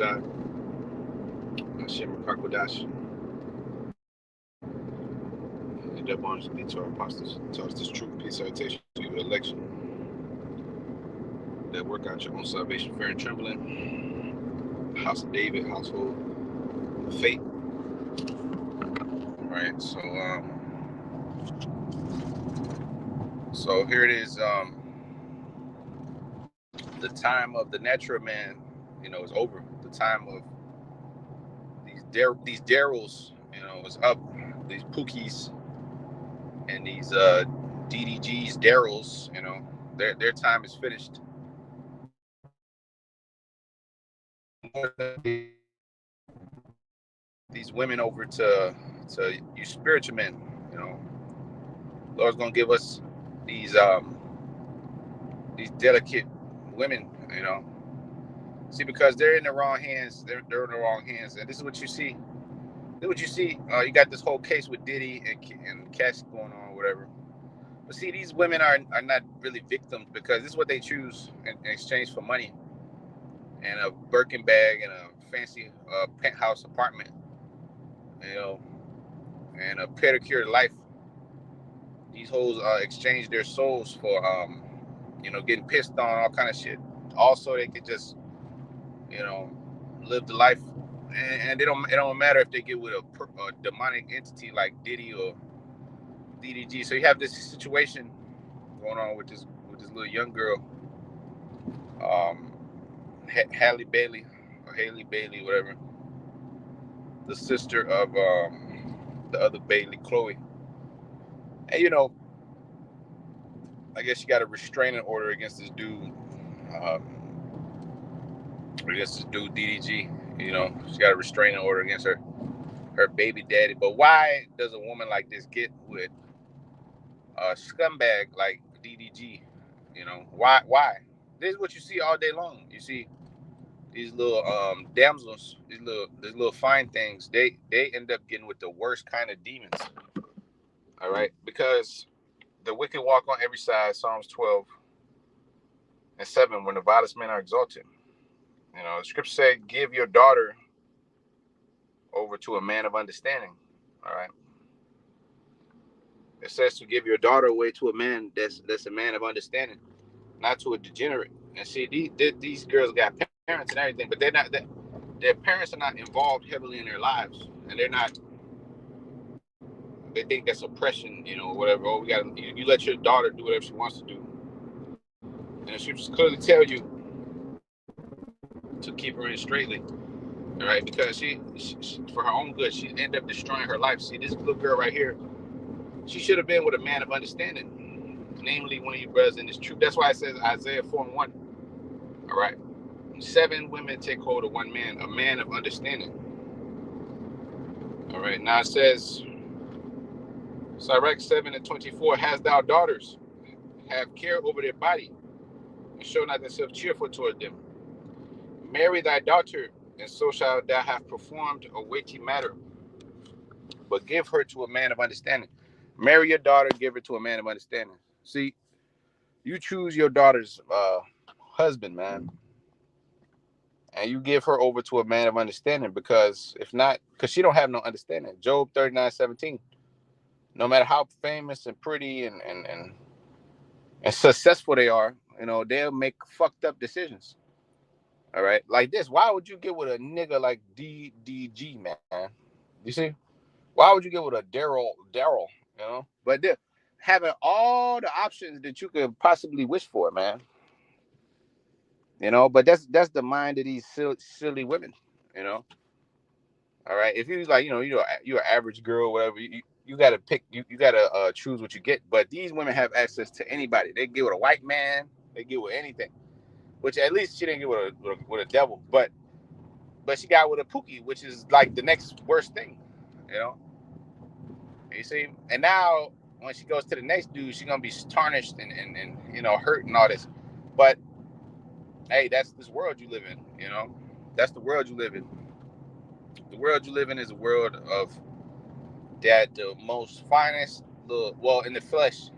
Shai, Shimmer Karkodash, and up on me to our apostles. Tell us this truth, peace, salutation to your election. That work out your own salvation, fear and trembling. House of David, household of faith. All right, so here it is. The time of the natural man, is over. The time of these Daryls, is up. These Pookies and these Ddgs, Daryls, their time is finished. These women over to you spiritual men, Lord's gonna give us these delicate women, See, because they're in the wrong hands, they're in the wrong hands, and this is what you see. This is what you see. You got this whole case with Diddy and Cash going on, or whatever. But see, these women are not really victims because this is what they choose in exchange for money and a Birkin bag and a fancy penthouse apartment, and a pedicure life. These hoes exchange their souls for, getting pissed on, all kind of shit. Also, they could just, live the life, and it don't matter if they get with a demonic entity like Diddy or DDG. So you have this situation going on with this little young girl, Halle Bailey, or Haley Bailey, whatever, the sister of the other Bailey, Chloe. And I guess she got a restraining order against this dude, DDG. She got a restraining order against her baby daddy. But why does a woman like this get with a scumbag like DDG? Why? This is what you see all day long. You see these little damsels, these little fine things. They end up getting with the worst kind of demons. All right, because the wicked walk on every side. Psalms 12:7. When the vilest men are exalted, the scripture said, "Give your daughter over to a man of understanding." All right. It says to give your daughter away to a man that's a man of understanding, not to a degenerate. And see, these girls got parents and everything, but their parents are not involved heavily in their lives, and they think that's oppression, whatever. Oh, you let your daughter do whatever she wants to do, and the scriptures clearly tell you to keep her in straightly, all right? Because she for her own good, she ended up destroying her life. See, this little girl right here, she should have been with a man of understanding, namely one of you brothers in this truth. That's why it says Isaiah 4:1. All right, 7 women take hold of one man, a man of understanding. All right, now it says, Sirach 7:24, "Hast thou daughters? Have care over their body, and show not thyself cheerful toward them. Marry thy daughter, and so shalt thou have performed a weighty matter. But give her to a man of understanding." Marry your daughter, give her to a man of understanding. See, you choose your daughter's husband, man, and you give her over to a man of understanding, because if not, because she don't have no understanding. Job 39:17. No matter how famous and pretty and successful they are, they'll make fucked up decisions. All right, like this. Why would you get with a nigga like DDG, man? You see? Why would you get with a Daryl? But they're having all the options that you could possibly wish for, man. But that's the mind of these silly women. You know. All right. If you like, you're an average girl, whatever. You gotta pick. You gotta choose what you get. But these women have access to anybody. They get with a white man. They get with anything. Which at least she didn't get with a devil, but she got with a Pookie, which is like the next worst thing. You know. You see. And now when she goes to the next dude, she's gonna be tarnished and hurt and all this. But hey, that's this world you live in. That's the world you live in. The world you live in is a world of that the most finest in the flesh,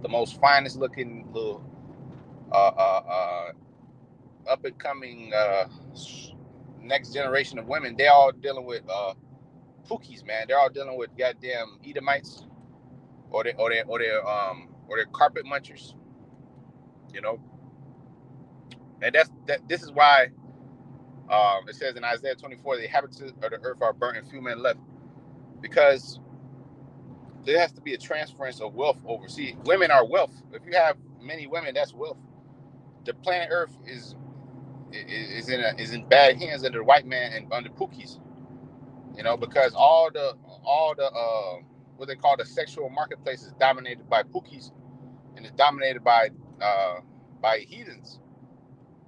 the most finest looking little up and coming next generation of women, they all dealing with pookies, man. They're all dealing with goddamn Edomites or their carpet munchers, you know. And this is why it says in Isaiah 24, the inhabitants of the earth are burnt and few men left, because there has to be a transference of wealth over. See, women are wealth. If you have many women, that's wealth. The planet Earth is in bad hands under the white man and under pookies, you know, because all the what they call the sexual marketplace is dominated by pookies, and it's dominated by heathens.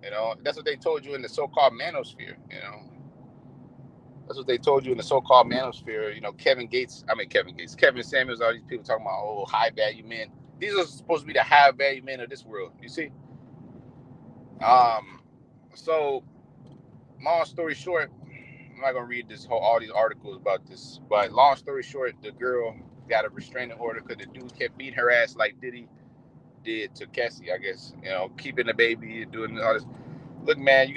You know, that's what they told you in the so-called manosphere. You know, that's what they told you in the so-called manosphere. You know, Kevin Samuels, all these people talking about, oh, high value men. These are supposed to be the high value men of this world. You see? So long story short, I'm not gonna read all these articles about this, but long story short, the girl got a restraining order because the dude kept beating her ass like Diddy did to Cassie, I guess. You know, keeping the baby and doing all this. Look, man,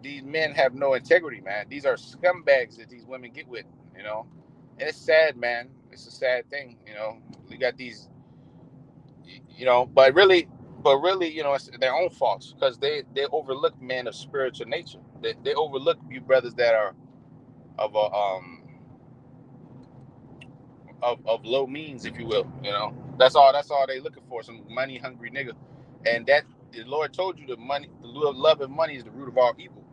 these men have no integrity, man. These are scumbags that these women get with, you know. And it's sad, man. It's a sad thing, you know. We got these, you know, but really, you know, it's their own faults, because they overlook men of spiritual nature. They overlook you brothers that are of a of low means, if you will. You know, that's all they looking for, some money hungry nigga. And that the Lord told you, the love of money is the root of all evil.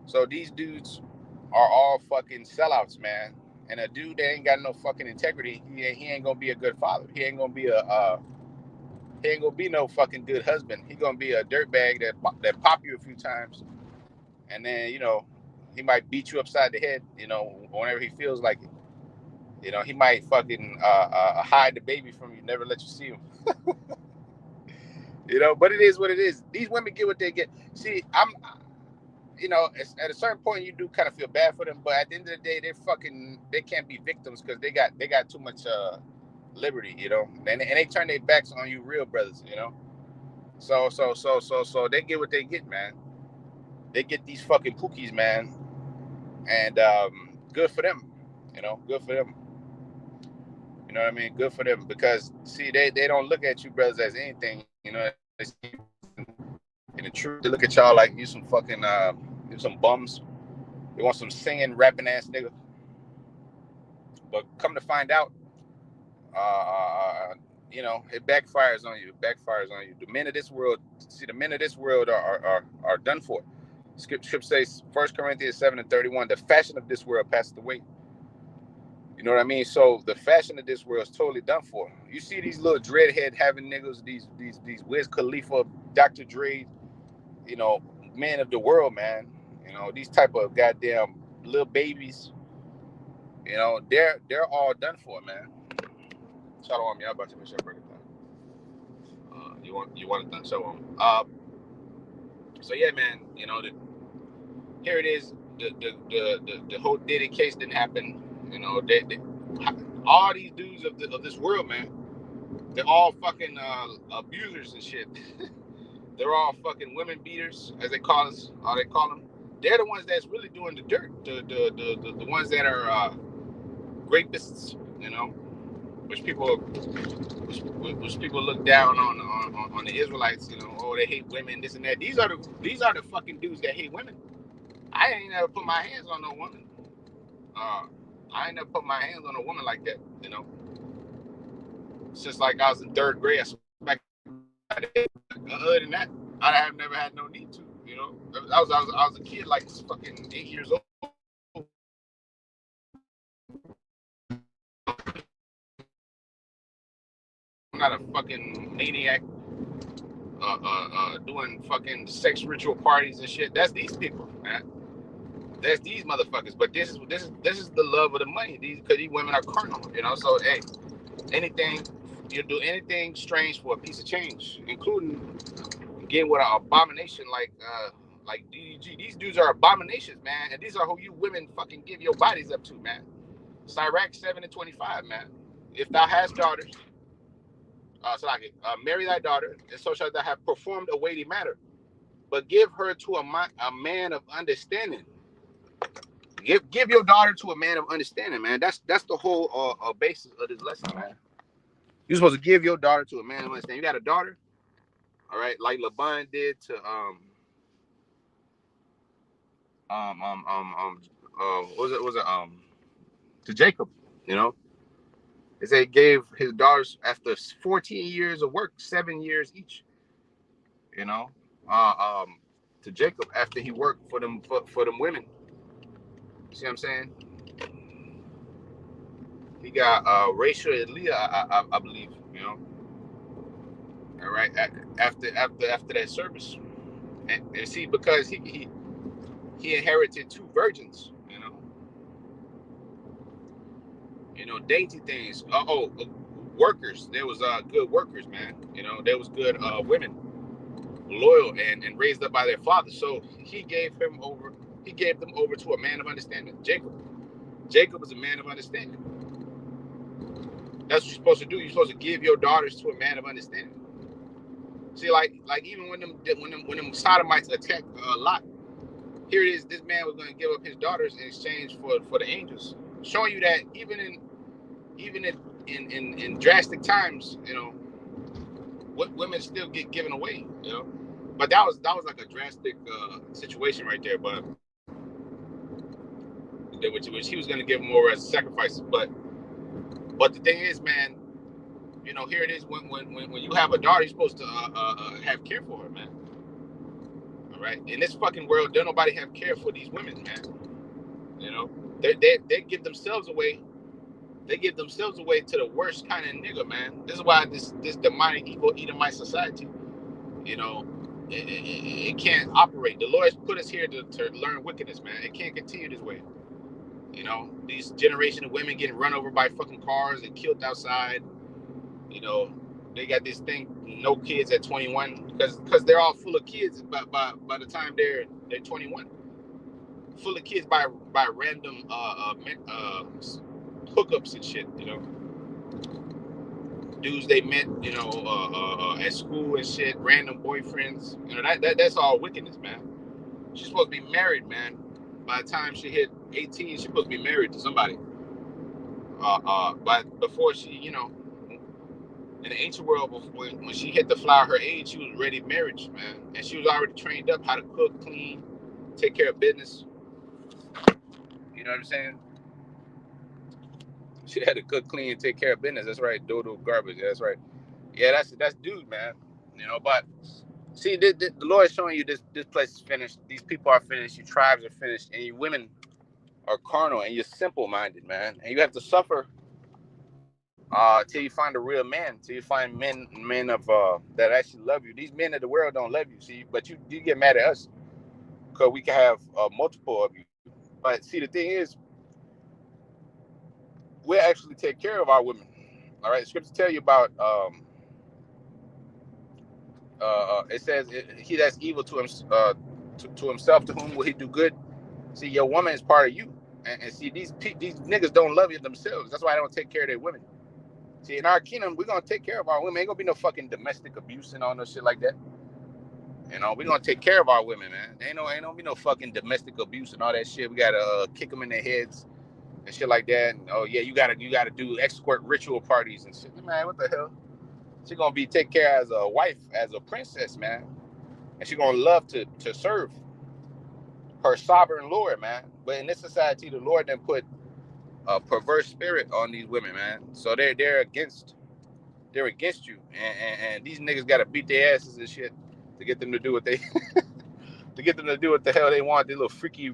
So these dudes are all fucking sellouts, man. And a dude that ain't got no fucking integrity, he ain't gonna be a good father. He ain't gonna be no fucking good husband. He gonna be a dirtbag that pop you a few times, and then, you know, he might beat you upside the head, you know, whenever he feels like it. You know, he might fucking hide the baby from you, never let you see him. You know, but it is what it is. These women get what they get. See, you know, at a certain point you do kind of feel bad for them, but at the end of the day, they can't be victims, because they got too much liberty, you know, and they turn their backs on you, real brothers, you know. So they get what they get, man. They get these fucking pookies, man, and good for them, you know, good for them. You know what I mean? Good for them, because see, they don't look at you brothers as anything, you know. In the truth, they look at y'all like you some fucking you some bums. They want some singing, rapping ass nigga. But come to find out, you know, it backfires on you. The men of this world, are done for. Scripture says, 1 Corinthians 7:31, the fashion of this world passed away. You know what I mean? So the fashion of this world is totally done for. You see these little dreadhead having niggas, these Wiz Khalifa, Dr. Dre, you know, men of the world, man. You know, these type of goddamn little babies, you know, they're all done for, man. Shalom, y'all about to make sure I break it down. You want it done, shalom. So yeah, man, you know, here it is. The whole Diddy case didn't happen. You know, all these dudes of this world, man, they're all fucking abusers and shit. They're all fucking women beaters, as they call us. They call them. They're the ones that's really doing the dirt. The ones that are rapists, you know, which people look down on the Israelites. You know, oh, they hate women, this and that. These are the fucking dudes that hate women. I ain't never put my hands on no woman. I ain't never put my hands on a woman like that, you know. Since like I was in third grade, other than that, I have never had no need to, you know. I was a kid, like fucking 8 years old. I'm not a fucking maniac doing fucking sex ritual parties and shit. That's these people, man. That's these motherfuckers. But this is the love of the money. Because these women are carnal, you know. So hey, you do anything strange for a piece of change, including getting with an abomination like Ddgs. These dudes are abominations, man. And these are who you women fucking give your bodies up to, man. Sirach 7:25, man. If thou hast daughters, marry thy daughter, and so shalt thou have performed a weighty matter. But give her to a man of understanding. Give your daughter to a man of understanding, man. That's the whole basis of this lesson, man. You're supposed to give your daughter to a man of understanding. You got a daughter, all right, like LeBron did to what was it to Jacob, you know. They say he gave his daughters after 14 years of work, 7 years each, you know, uh, um, to Jacob after he worked for them women. See what I'm saying? He got Rachel and Leah, I believe, you know. All right, after that service, and see, because he inherited 2 virgins, dainty things. Workers. There was good workers, man. There was good women, loyal and raised up by their father. So he gave them over to a man of understanding. Jacob was a man of understanding. That's what you're supposed to do. You're supposed to give your daughters to a man of understanding. See, like even when them sodomites attacked Lot, here it is. This man was going to give up his daughters in exchange for the angels, showing you that even in drastic times, women still get given away, But that was like a drastic situation right there. But which he was going to give them over as a sacrifice. But the thing is, man, here it is. When you have a daughter, you're supposed to have care for her, man. All right. In this fucking world, don't nobody have care for these women, man. They give themselves away. They give themselves away to the worst kind of nigga, man. This is why this demonic evil Edomite society, it can't operate. The Lord's put us here to learn wickedness, man. It can't continue this way. These generation of women getting run over by fucking cars and killed outside. They got this thing, no kids at 21, because they're all full of kids by the time they're 21. Full of kids by random hookups and shit, dudes they met, at school and shit, random boyfriends, that's all wickedness, man. She's supposed to be married, man. By the time she hit 18, she's supposed to be married to somebody. But before she, in the ancient world, when she hit the flower of her age, she was ready for marriage, man, and she was already trained up how to cook, clean, take care of business. You know what I'm saying? She had to cook, clean, and take care of business. That's right. Dodo garbage. That's right. Yeah, that's dude, man. But see, the Lord is showing you this place is finished. These people are finished. Your tribes are finished, and your women are carnal, and you're simple-minded, man. And you have to suffer till you find a real man. Till you find men of that actually love you. These men of the world don't love you. See, but you get mad at us because we can have multiple of you. But see, the thing is, we actually take care of our women. All right, the scriptures tell you about. It says he that's evil to him to himself, to whom will he do good? See, your woman is part of you, and see these niggas don't love you themselves. That's why they don't take care of their women. See, in our kingdom, we're gonna take care of our women. Ain't gonna be no fucking domestic abuse and all no shit like that. We're gonna take care of our women, man. Ain't no be no fucking domestic abuse and all that shit. We gotta kick them in their heads and shit like that. And oh yeah, you gotta do escort ritual parties and shit. Man, what the hell? She gonna be take care as a wife, as a princess, man, and she gonna love to serve her sovereign Lord, man. But in this society, the Lord then put a perverse spirit on these women, man. So they're against you, and these niggas gotta beat their asses and shit to get them to do what they to get them to do what the hell they want. These little freaky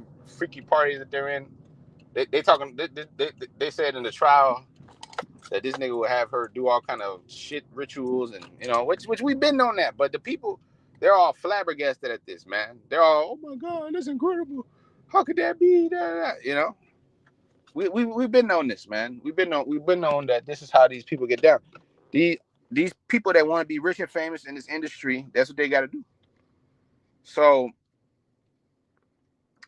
parties that they're in. They said in the trial that this nigga would have her do all kind of shit rituals and which we've been on that, but the people, they're all flabbergasted at this, man. They're all, oh my god, that's incredible. How could that be? We've been on this, man. We've been on that. This is how these people get down. These people that want to be rich and famous in this industry, that's what they got to do. So,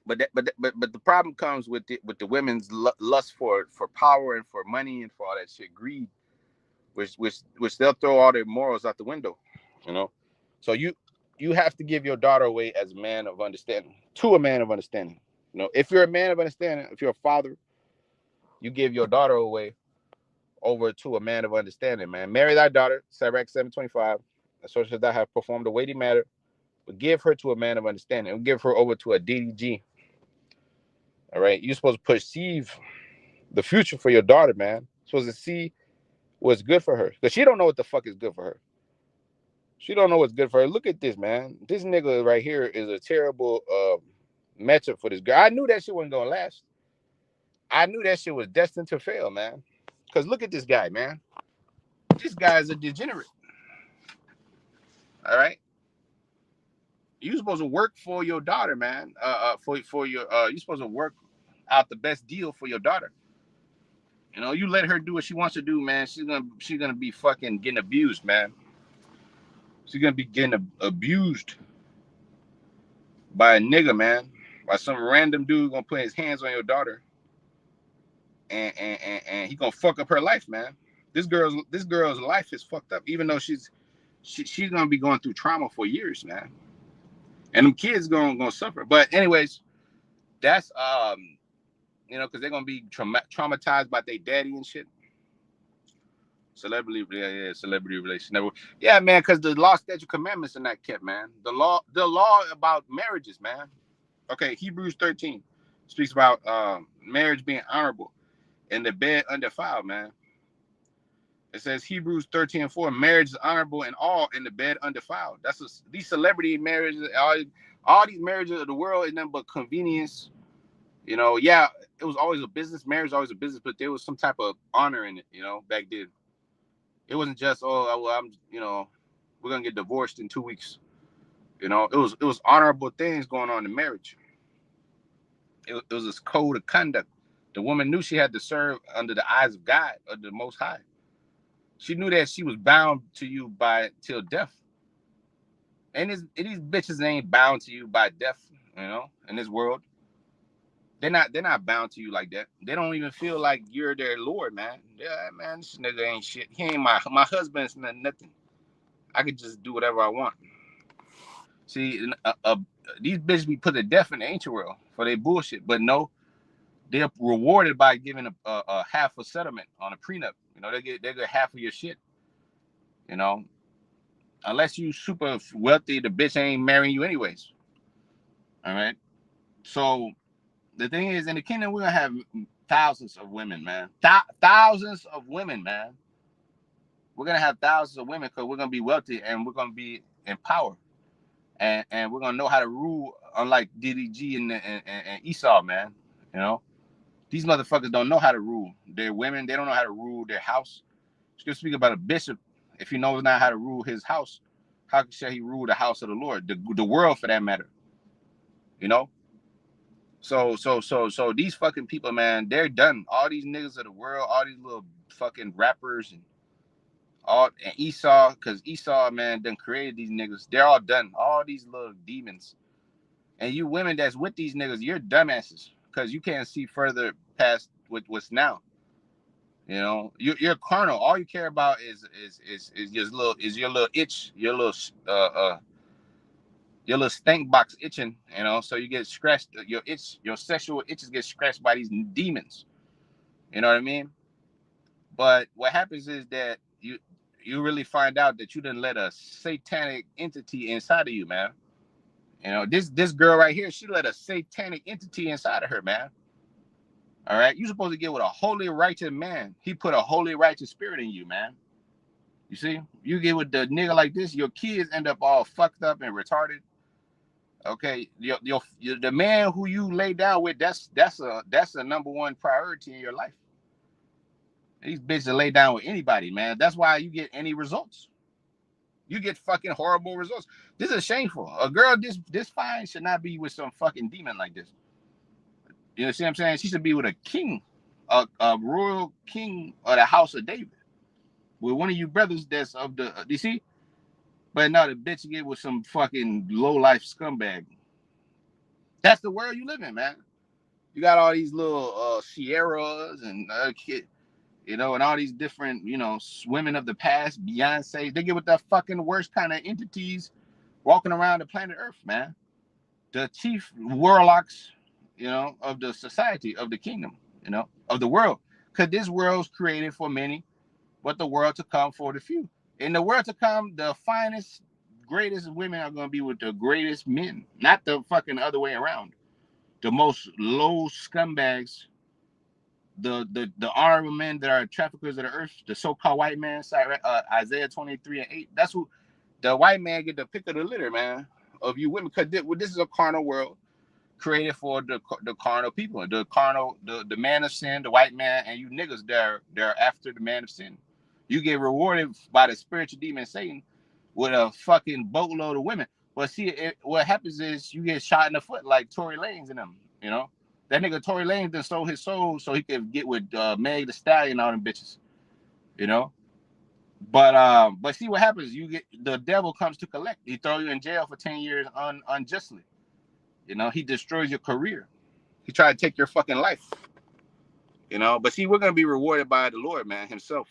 but the problem comes with the women's lust for power and for money and for all that shit, greed, which they'll throw all their morals out the window, So you have to give your daughter away as a man of understanding, to a man of understanding. You know, if you're a man of understanding, if you're a father, you give your daughter away over to a man of understanding, man. Marry thy daughter, Sirach 7:25. So should thou have performed a weighty matter, but give her to a man of understanding. And give her over to a DDG. All right. You're supposed to perceive the future for your daughter, man. You're supposed to see what's good for her. Because she don't know what the fuck is good for her. She don't know what's good for her. Look at this, man. This nigga right here is a terrible matchup for this girl. I knew that shit wasn't gonna last. I knew that shit was destined to fail, man. Because look at this guy, man. This guy is a degenerate. All right. You're supposed to work for your daughter, man. For your you're supposed to work out the best deal for your daughter. You know, you let her do what she wants to do, man. She's gonna be fucking getting abused, man. She's gonna be getting abused by a nigga, man. By some random dude gonna put his hands on your daughter, and he gonna fuck up her life, man. This girl's life is fucked up, even though she's gonna be going through trauma for years, man. And them kids gonna suffer. But anyways, that's because they're gonna be traumatized by their daddy and shit. Celebrity relation. Yeah, man, because the law, statute, commandments are not kept, man. The law about marriages, man. Okay, Hebrews 13 speaks about marriage being honorable and the bed undefiled, man. It says Hebrews 13:4, marriage is honorable in all, and the bed undefiled. These celebrity marriages, all these marriages of the world is nothing but convenience. You know, yeah, it was always a business. Marriage was always a business, but there was some type of honor in it, back then. It wasn't just, we're gonna get divorced in 2 weeks. It was honorable things going on in marriage. It was this code of conduct. The woman knew she had to serve under the eyes of God, or the Most High. She knew that she was bound to you till death. And these bitches ain't bound to you by death, in this world. They're not bound to you like that. They don't even feel like you're their Lord, man. Yeah, man, this nigga ain't shit. He ain't my husband's nothing. I could just do whatever I want. See, these bitches be put to death in the ancient world for their bullshit, but no, they're rewarded by giving a half a settlement on a prenup. They get half of your shit. Unless you super wealthy, the bitch ain't marrying you anyways. All right. So the thing is, in the kingdom, we're gonna have thousands of women, man. Thousands of women, man. We're gonna have thousands of women because we're gonna be wealthy and we're gonna be in power, and we're gonna know how to rule. Unlike Ddg and Esau, man. These motherfuckers don't know how to rule. They're women. They don't know how to rule their house. You can speak about a bishop. If he knows not how to rule his house, how shall he rule the house of the Lord, the world for that matter? So these fucking people, man, they're done. All these niggas of the world, all these little fucking rappers and Esau, because Esau, man, done created these niggas. They're all done. All these little demons. And you women that's with these niggas, you're dumbasses because you can't see further past what's now. You're carnal. All you care about is your little itch, your little stank box itching. So you get scratched. Your sexual itches get scratched by these demons. You know what I mean? But what happens is that you really find out that you didn't let a satanic entity inside of you, man. This girl right here, she let a satanic entity inside of her, man. All right, you're supposed to get with a holy, righteous man. He put a holy, righteous spirit in you, man. You see, you get with the nigga like this, your kids end up all fucked up and retarded. Okay, the man who you lay down with, that's a number one priority in your life. These bitches lay down with anybody, man. That's why you get any results. You get fucking horrible results. This is shameful. A girl this fine should not be with some fucking demon like this. You see what I'm saying? She should be with a king, a royal king of the house of David, with one of you brothers that's of the. You see? But no, the bitch get with some fucking low life scumbag. That's the world you live in, man. You got all these little Sierras and kid, and all these different, women of the past, Beyonce. They get with the fucking worst kind of entities walking around the planet Earth, man. The chief warlocks, of the society, of the kingdom, of the world. Because this world's created for many, but the world to come for the few. In the world to come, the finest, greatest women are going to be with the greatest men, not the fucking other way around. The most low scumbags, the honorable men that are traffickers of the earth, the so-called white man, Isaiah 23:8. That's who the white man get the pick of the litter, man, of you women. Because this is a carnal world created for the carnal people, the man of sin, the white man, and you niggas they're after the man of sin. You get rewarded by the spiritual demon Satan with a fucking boatload of women. But see, what happens is you get shot in the foot like Tory Lanez and them. That nigga Tory Lanez done sold his soul so he could get with Meg the Stallion and all them bitches. You know. But see what happens. You get the devil comes to collect. He throw you in jail for 10 years unjustly. He destroys your career. He tried to take your fucking life. But see, we're gonna be rewarded by the Lord, man, himself.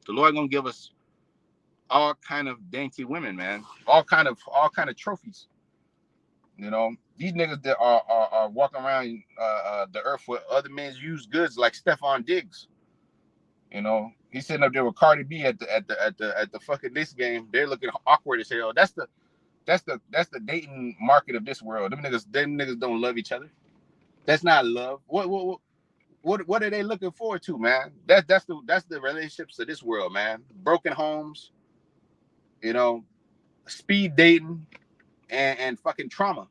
The Lord gonna give us all kind of dainty women, man. All kind of trophies. These niggas that are walking around the earth with other men's used goods like Ddgs. He's sitting up there with Cardi B at the fucking Knicks game. They're looking awkward as hell. That's the dating market of this world. Them niggas don't love each other. That's not love. What are they looking forward to, man? That's the relationships of this world, man. Broken homes, speed dating, and fucking trauma.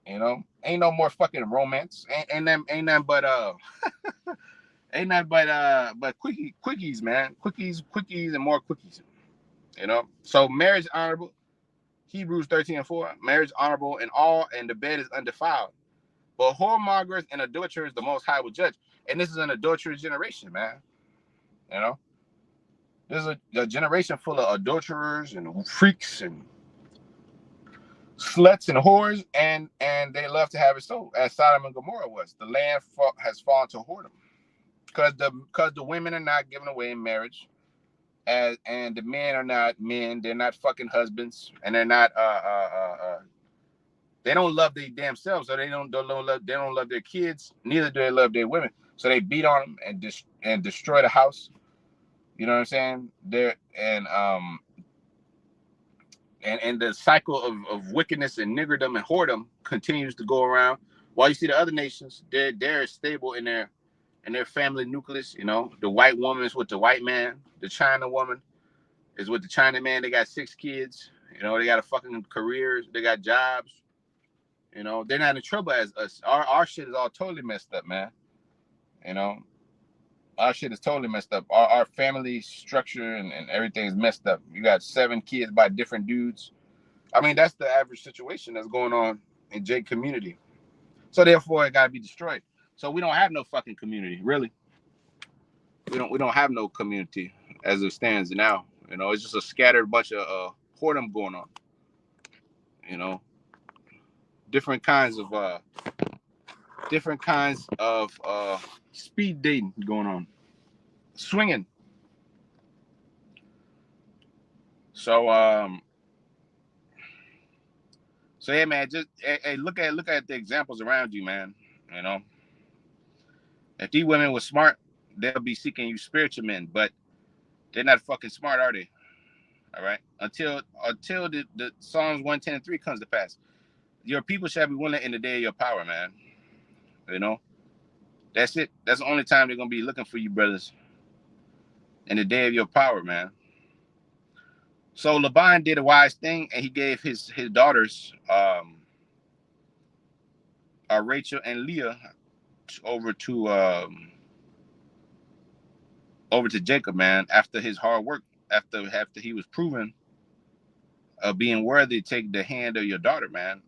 Ain't no more fucking romance. Ain't nothing but quickies, man. Quickies, and more quickies. So marriage honorable. Hebrews 13:4. Marriage honorable in all, and the bed is undefiled. But whoremongers and adulterers, the Most High will judge. And this is an adulterous generation, man. There's a generation full of adulterers and freaks and sluts and whores, and they love to have it so, as Sodom and Gomorrah was. The land has fallen to whoredom because the women are not given away in marriage, and the men are not men. They're not fucking husbands, and they're not they don't love their damn selves, so they don't love their kids. Neither do they love their women, so they beat on them and destroy the house. You know what I'm saying? And the cycle of wickedness and niggerdom and whoredom continues to go around. While you see the other nations, they're stable in their family nucleus. The white woman is with the white man. The China woman is with the China man. They got 6 kids. They got a fucking careers. They got jobs. They're not in trouble as us. Our shit is all totally messed up, man. Our shit is totally messed up. Our family structure and everything is messed up. You got 7 kids by different dudes. I mean, that's the average situation that's going on in J community. So therefore, it gotta be destroyed. So we don't have no fucking community, really. We don't have no community as it stands now. It's just a scattered bunch of whoredom going on. Different kinds of speed dating going on, swinging. So yeah, man. Just look at the examples around you, man. If these women were smart, they'll be seeking you spiritual men, but they're not fucking smart, are they? All right. Until the Psalms 110:3 comes to pass, your people shall be willing in the day of your power, man. That's it. That's the only time they're gonna be looking for you, brothers. In the day of your power, man. So Laban did a wise thing, and he gave his daughters, Rachel and Leah, over to Jacob, man. After his hard work, after he was proven of being worthy to take the hand of your daughter, man.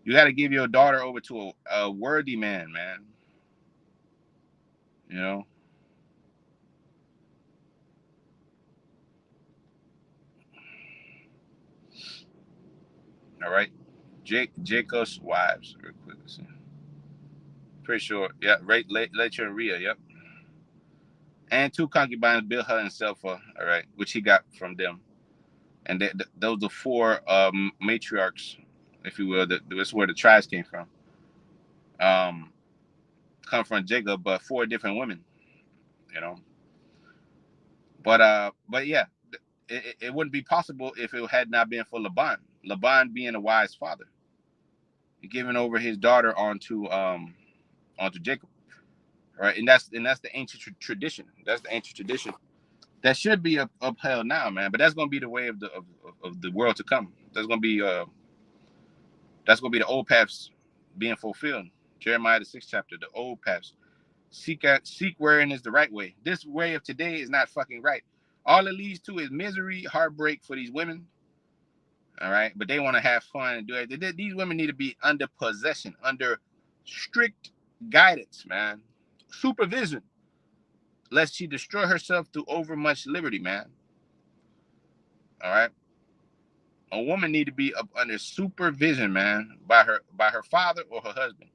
You got to give your daughter over to a worthy man, man. All right. Jacob's wives, real quick. Pretty sure. Yeah, right. Rachel and Leah. Yep. And 2 concubines, Bilhah and Selpha. All right, which he got from them. And those are 4 matriarchs if you will. That's where the tribes came from. Um, come from Jacob, but 4 different women, you know. But yeah, it wouldn't be possible if it had not been for Laban. Laban being a wise father, giving over his daughter onto Jacob, right? And that's the ancient tradition. That's the ancient tradition that should be upheld now, man. But that's gonna be the way of the world to come. That's gonna be the old paths being fulfilled. Jeremiah the 6th chapter, the old paths. Seek wherein is the right way. This way of today is not fucking right. All it leads to is misery, heartbreak for these women. All right, but they want to have fun and do it. These women need to be under possession, under strict guidance, man, supervision, lest she destroy herself through overmuch liberty, man. All right, a woman need to be up under supervision, man, by her father or her husband.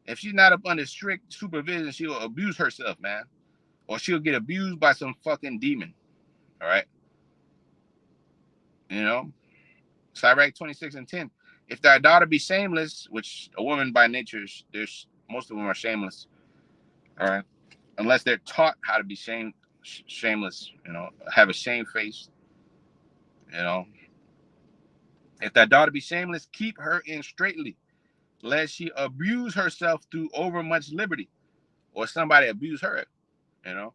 If she's not up under strict supervision, she'll abuse herself, man, or she'll get abused by some fucking demon. All right, you know. Sirach 26:10. If thy daughter be shameless, which a woman by nature, there's most of them are shameless. All right, unless they're taught how to be shameless, you know, have a shame face, you know. If thy daughter be shameless, keep her in straitly, lest she abuse herself through overmuch liberty, or somebody abuse her, you know.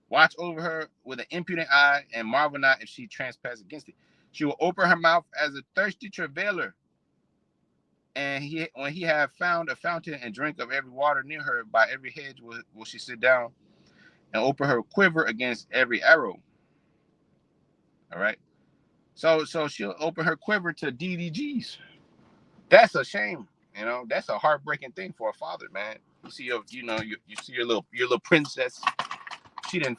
Watch over her with an impudent eye, and marvel not if she trespass against it. She will open her mouth as a thirsty travailer, and when he have found a fountain and drink of every water near her, by every hedge will she sit down, and open her quiver against every arrow. All right. So she'll open her quiver to Ddgs. That's a shame. You know, that's a heartbreaking thing for a father, man. You see you see your little princess. She done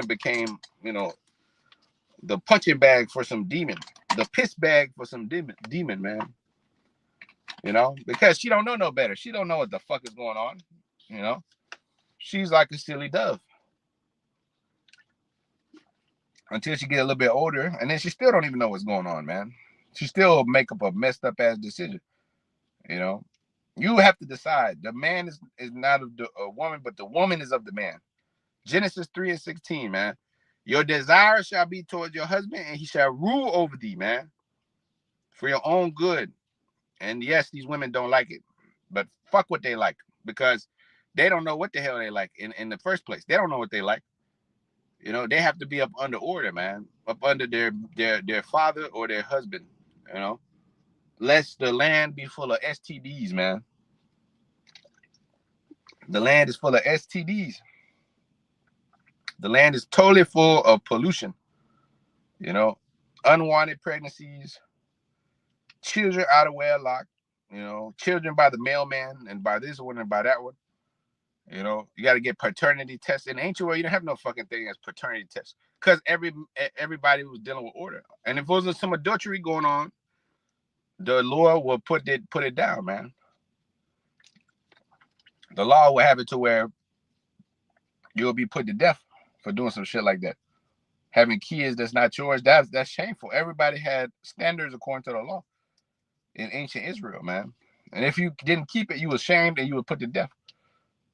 became, the punching bag for some demon, the piss bag for some demon, man. You know, because she don't know no better. She don't know what the fuck is going on. You know, she's like a silly dove until she get a little bit older, and then she still don't even know what's going on, man. She still make up a messed up ass decision. You know, you have to decide. The man is not of a woman, but the woman is of the man. Genesis 3:16, man. Your desire shall be towards your husband, and he shall rule over thee, man, for your own good. And yes, these women don't like it, but fuck what they like, because they don't know what the hell they like in the first place. They don't know what they like. You know, they have to be up under order, man, up under their father or their husband. You know, lest the land be full of STDs, man. The land is full of STDs. The land is totally full of pollution. You know, unwanted pregnancies, children out of wedlock. You know, children by the mailman and by this one and by that one. You know, you got to get paternity tests. In the ancient world, you don't have no fucking thing as paternity tests, because everybody was dealing with order. And if there was some adultery going on, the Lord will put it down, man. The law will have it to where you'll be put to death for doing some shit like that. Having kids that's not yours, that's shameful. Everybody had standards according to the law in ancient Israel, man. And if you didn't keep it, you were shamed and you were put to death,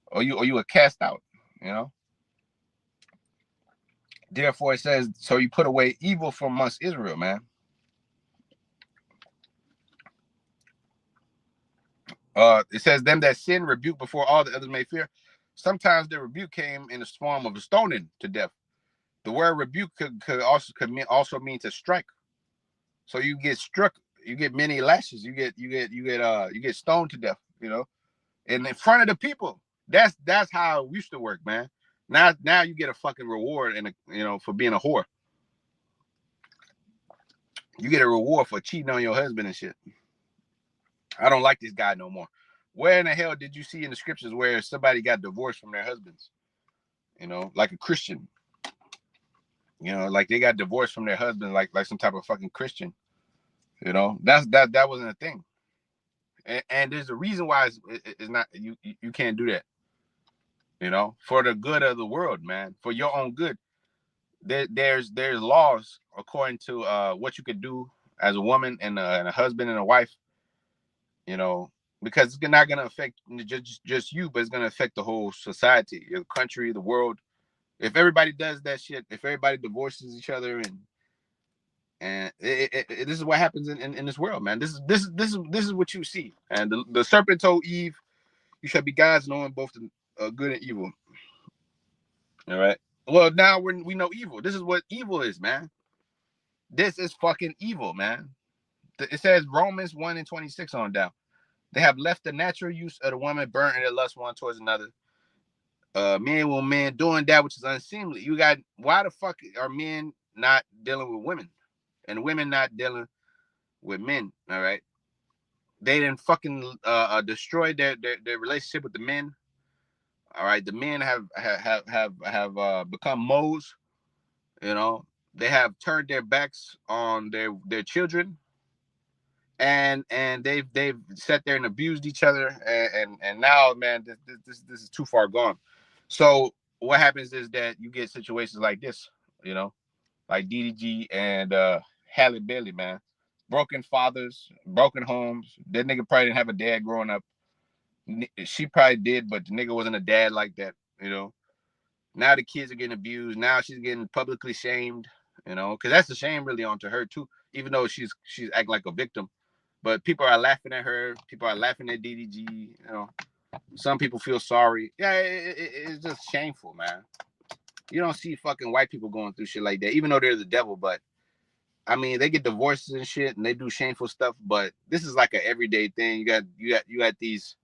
or you were cast out. You know. Therefore, it says, so you put away evil from amongst Israel, man. It says, them that sin rebuke before all the others may fear. Sometimes the rebuke came in the form of a stoning to death. The word rebuke could also mean to strike. So you get struck, you get many lashes, you get stoned to death, you know, and in front of the people. That's how it used to work, man. Now you get a fucking reward for being a whore. You get a reward for cheating on your husband and shit. I don't like this guy no more. Where in the hell did you see in the scriptures where somebody got divorced from their husbands? You know, like a Christian. You know, like they got divorced from their husband, like some type of fucking Christian. You know, that wasn't a thing. And there's a reason why it's not. You can't do that. You know, for the good of the world, man, for your own good. There's laws according to what you could do as a woman and a husband and a wife. you know, because it's not gonna affect just you, but it's gonna affect the whole society, your country, the world. If everybody does that shit, if everybody divorces each other, and this is what happens in this world, man. This is what you see. And the serpent told Eve, "You shall be gods, knowing both good and evil." All right. Well, now we know evil. This is what evil is, man. This is fucking evil, man. It says Romans 1:26 on down. They have left the natural use of the woman, burnt in their lust one towards another. Men will men doing that which is unseemly. You got, why the fuck are men not dealing with women, and women not dealing with men? All right. They didn't fucking destroy their relationship with the men. All right. The men have become moles. You know, they have turned their backs on their children, and they've sat there and abused each other, and now, man, this is too far gone. So what happens is that you get situations like this, you know, like DDG and Halle Bailey, man. Broken fathers, broken homes. That nigga probably didn't have a dad growing up. She probably did, but the nigga wasn't a dad like that, you know. Now the kids are getting abused. Now she's getting publicly shamed, you know, because that's a shame really onto her too, even though she's acting like a victim. But people are laughing at her. People are laughing at DDG. You know, some people feel sorry. Yeah, it's just shameful, man. You don't see fucking white people going through shit like that, even though they're the devil. But I mean, they get divorces and shit, and they do shameful stuff. But this is like an everyday thing. You got these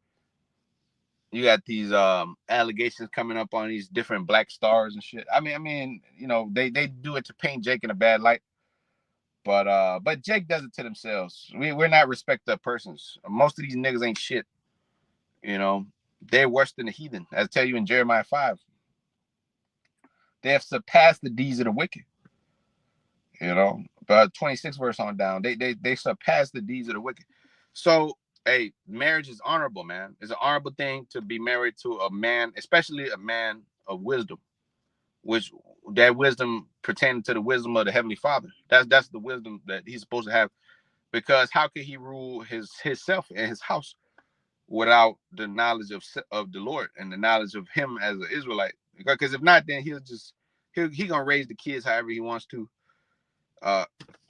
allegations coming up on these different black stars and shit. I mean, you know, they do it to paint Jake in a bad light. But Jake does it to themselves. We're not respect of persons. Most of these niggas ain't shit. You know, they're worse than the heathen. As I tell you in Jeremiah 5, they have surpassed the deeds of the wicked. You know, but 26 verse on down, they surpass the deeds of the wicked. So, hey, marriage is honorable, man. It's an honorable thing to be married to a man, especially a man of wisdom, which that wisdom pertaining to the wisdom of the Heavenly Father. That's the wisdom that he's supposed to have. Because how could he rule himself and his house without the knowledge of the Lord and the knowledge of him as an Israelite? Because if not, then he gonna raise the kids however he wants to.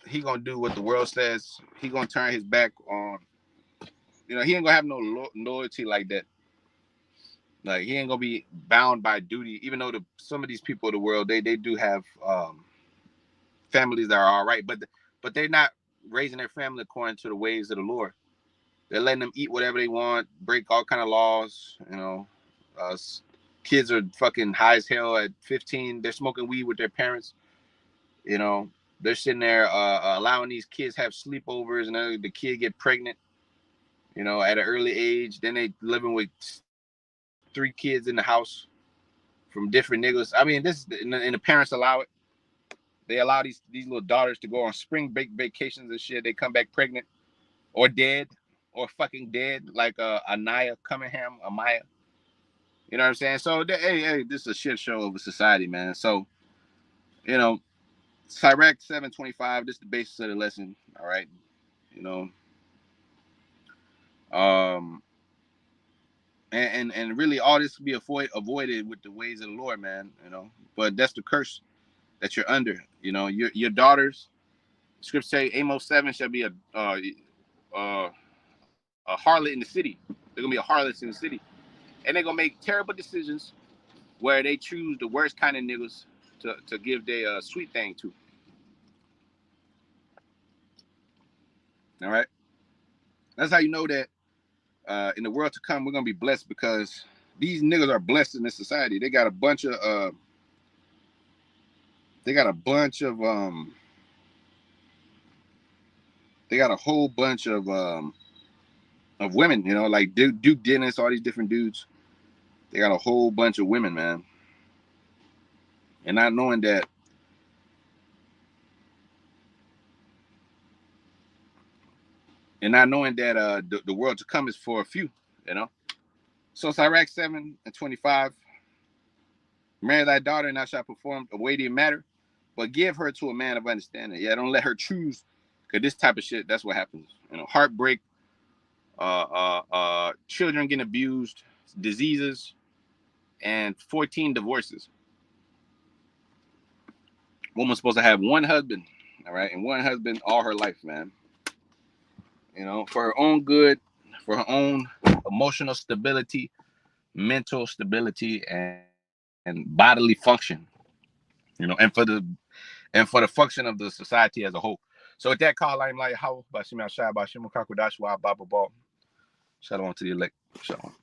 He gonna do what the world says. He gonna turn his back on, you know, he ain't gonna have no loyalty like that. Like, he ain't gonna be bound by duty, even though some of these people of the world, they do have families that are all right, but they're not raising their family according to the ways of the Lord. They're letting them eat whatever they want, break all kind of laws. You know, kids are fucking high as hell at 15. They're smoking weed with their parents. You know, they're sitting there allowing these kids have sleepovers, and then the kid get pregnant, you know, at an early age. Then they living with 3 kids in the house from different niggas. I mean, this and the parents allow it. They allow these little daughters to go on spring break vacations and shit. They come back pregnant or dead or fucking dead, like Anaya Cunningham, Amaya. You know what I'm saying? So, hey, this is a shit show of a society, man. So, you know, Sirach 7:25. This is the basis of the lesson. All right, you know, and really all this will be avoided with the ways of the Lord, man. You know, but that's the curse that you're under. You know, your daughters. Scripture say Amos 7 shall be a harlot in the city. They're gonna be a harlots in the city, and they're gonna make terrible decisions where they choose the worst kind of niggas to give their sweet thing to. All right, that's how you know that in the world to come we're gonna be blessed, because these niggas are blessed in this society. They got a bunch of they got a bunch of they got a whole bunch of women, you know, like Duke Dennis, all these different dudes. They got a whole bunch of women, man. And not knowing that the world to come is for a few, you know. So Sirach 7:25, marry thy daughter and thou shalt perform a weighty matter, but give her to a man of understanding. Yeah, don't let her choose, because this type of shit, that's what happens. You know, heartbreak children getting abused, diseases, and 14 divorces. Woman's supposed to have one husband, all right, and one husband all her life, man. You know, for her own good, for her own emotional stability, mental stability, and bodily function. You know, and for the function of the society as a whole. So with that call, I'm like, how Bashim Shah Bashim Kakudashwa Baba Ball. Shalom to the elect. Shalom.